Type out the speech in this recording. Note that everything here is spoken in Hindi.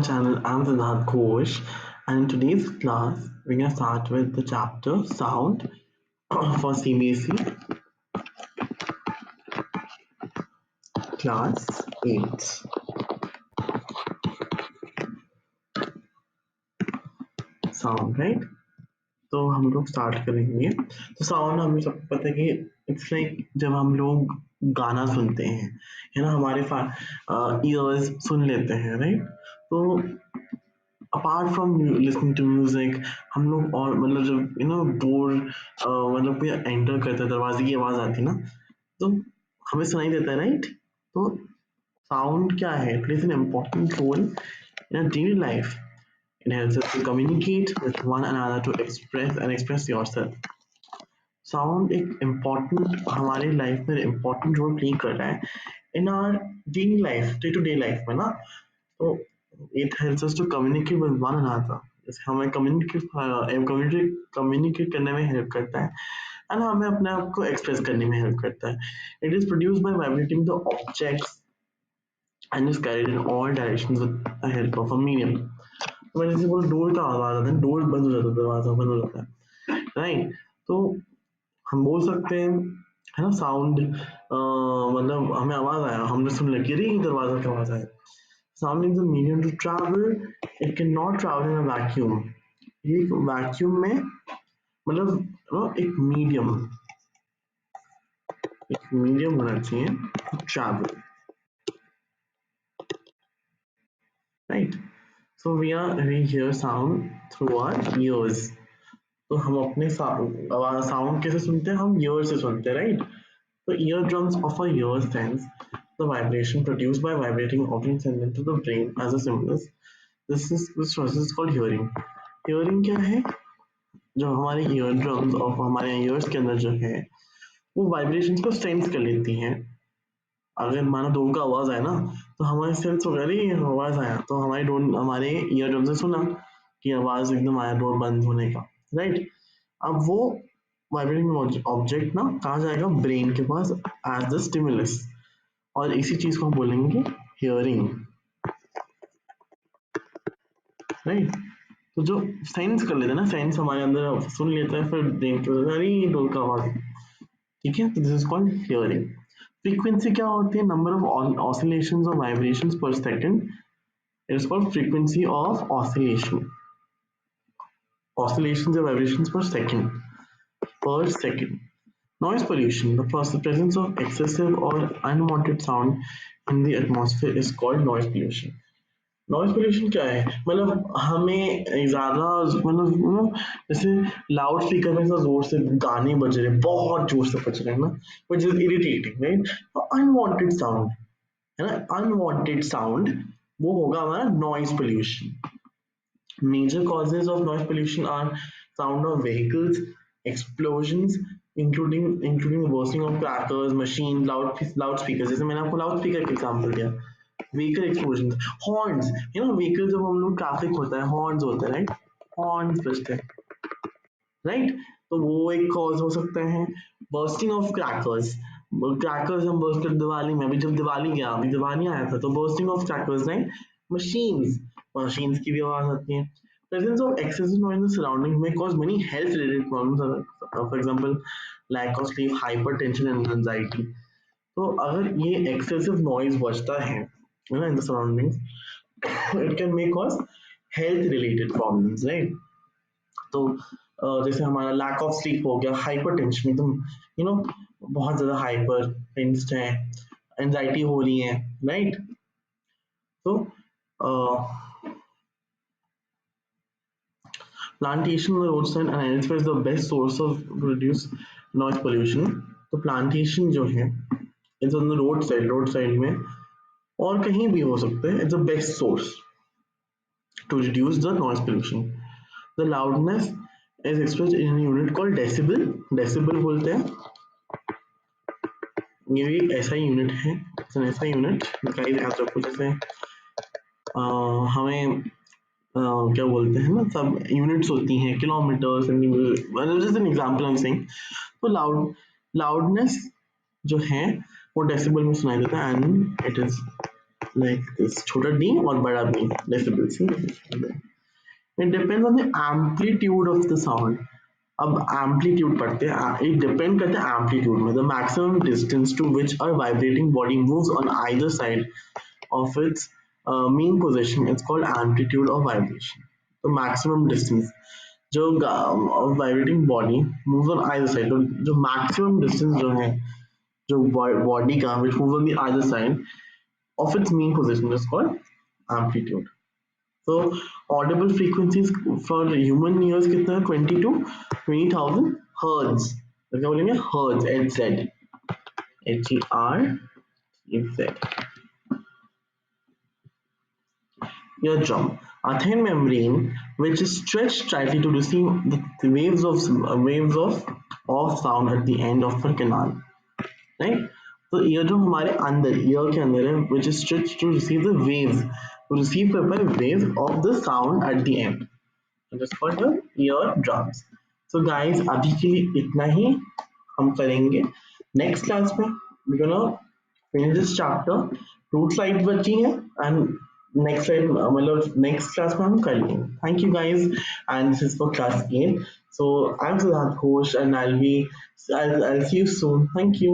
my channel. I'm Siddharth Ghosh, and in today's class, we're gonna start with the chapter Sound for CBSE Class 8. Sound, right? तो हम लोग स्टार्ट करेंगे. तो साउंड हमें सबको पता है कि इट्स लाइक जब हम लोग गाना सुनते हैं, है ना, हमारे ईयर्स सुन लेते हैं, राइट? तो apart from listening to music, हम लोग और मतलब जब डोर मतलब कोई एंटर करता है, दरवाजे की आवाज आती है ना, तो हमें सुनाई देता है, राइट? तो साउंड क्या है? Plays an important role in daily life. It helps us to communicate with one another to express yourself. Sound एक important हमारी लाइफ में important रोल प्ले कर रहा है in our daily life, day to day life में ना. तो it helps us to communicate with one another. जैसे हमें communicate करने में हेल्प करता है and हमें अपने आप को एक्सप्रेस करने में हेल्प करता है. It is produced by vibrating the objects and is carried in all directions with the help of a medium. मैंने जैसे बोला डोर का आवाज आता है, डोर बंद हो जाता है, दरवाजा बंद हो जाता है, राइट? तो हम बोल सकते हैं, है ना, साउंड मतलब हमें आवाज आया, हमने सुन लिया कि अरे दरवाजा की आवाज आया. Sound is a medium to travel. It can not travel in a vacuum. ये वैक्यूम में मतलब एक मीडियम होना चाहिए to travel, right? So we hear sound through our ears. तो हम अपने साउंड कैसे सुनते हैं? हम ईयर से सुनते हैं, राइट? तो ear drums of a ear sense the vibration produced by vibrating objects send into the brain as a symbols. This process is called hearing. Hearing क्या है? जो हमारे ईयर ड्रम्स ऑफ हमारे ईयर्स के अंदर जो है, वो वाइब्रेशंस को सेंस कर लेती हैं. अगर मानो डोर का आवाज आया ना, तो हमारे सेंस हो गया, अरे आवाज आया, तो हमारे ईयर ड्रम से सुना कि आवाज एकदम आया डोर बंद होने का, राइट? अब वो वाइब्रेटिंग ऑब्जेक्ट ना कहाँ जाएगा? ब्रेन के पास एज द स्टिमुलस, और इसी चीज को हम बोलेंगे हियरिंग, राइट? तो जो सेंस कर लेते हैं ना, सेंस हमारे अंदर सुन लेता है, फिर ब्रेन के पास अरे डोर का आवाज, ठीक है? तो this is called hearing. Frequency क्या होती है? नंबर ऑफ ऑसिलेशंस और वाइब्रेशंस पर second. It is called frequency of oscillation. Oscillations or vibrations per second. Noise pollution. The presence of excessive or unwanted sound in the atmosphere is called noise pollution. Noise pollution क्या है? मतलब हमें ज्यादा जैसे लाउड स्पीकर में जोर से गाने बज रहे, बहुत जोर से बज रहे हैं ना, which is irritating, right? Unwanted sound, है ना, अनवांटेड साउंड, वो होगा हमारा noise pollution. Major causes of noise pollution are sound of vehicles, explosions, including the bursting of crackers, machines, loudspeakers. जैसे मैंने आपको लाउडस्पीकर का एग्जांपल दिया. व्हीकल एक्सप्लोजन, हॉर्न्स, व्हीकल जब हम लोग ट्रैफिक होता है, हॉर्न्स होता है, राइट? हॉर्न्स बजते हैं, राइट? तो वो एक कॉज हो सकता है. बर्स्टिंग ऑफ क्रैकर्स, क्रैकर्स हम बर्स्ट कर दिवाली में, अभी जब अभी दिवाली आया था, तो bursting of crackers, right? Machines की भी आवाज आती है. Presence of excessive noise in the surroundings may cause many health-related problems. For example, lack of sleep, hypertension, and anxiety. तो अगर ये excessive noise बजता है ना in the surroundings, it can may cause health-related problems, right? तो जैसे हमारा lack of sleep हो गया, hypertension, एकदम बहुत ज्यादा हाइपर टेंस्ड है, एंजाइटी हो रही है, राइट? तो plantation on the roadside and identifies the best source of reduce noise pollution. तो plantation जो है it's on the road side में, और कहीं भी हो सकता है, it's the best source to reduce the noise pollution. The loudness is expressed in unit called decibel. Decibel बोलते हैं, ये भी एक ऐसा यूनिट है, ऐसा यूनिट गाइस याद रखो. जैसे हमें क्या बोलते हैं ना, सब यूनिट्स होती हैं, kilometre, centimetre, just an example I am saying. तो लाउडनेस जो है वो डेसिबल में सुनाई देता है, and it is like this छोटा d और बड़ा b decibels in it depends on the amplitude of the sound. अब amplitude पढ़ते हैं it depend करता है amplitude में the maximum distance to which a vibrating body moves on either side of its mean position is called amplitude of vibration. The maximum distance जो vibrating body moves on either side तो जो maximum distance जो है जो body का which moves on the either side of its mean position is called amplitude. So audible frequencies for human ears कितना है 20 to 20,000 hertz. तो क्या बोलेंगे hertz HZ HERZ. Eardrum, a thin membrane which is stretched slightly to receive the waves of sound at the end of a canal. Right? So eardrum हमारे अंदर ear के अंदर है which is stretched to receive the waves to receive the waves of the sound at the end. It is called the eardrums. So guys अभी के लिए इतना ही हम करेंगे. Next class में we're gonna finish this chapter. 2 slides बची हैं and next slide मतलब next class में हम कर लेंगे. Thank you guys and this is for class 8. So I'm Siddharth Ghosh and I'll see you soon. Thank you.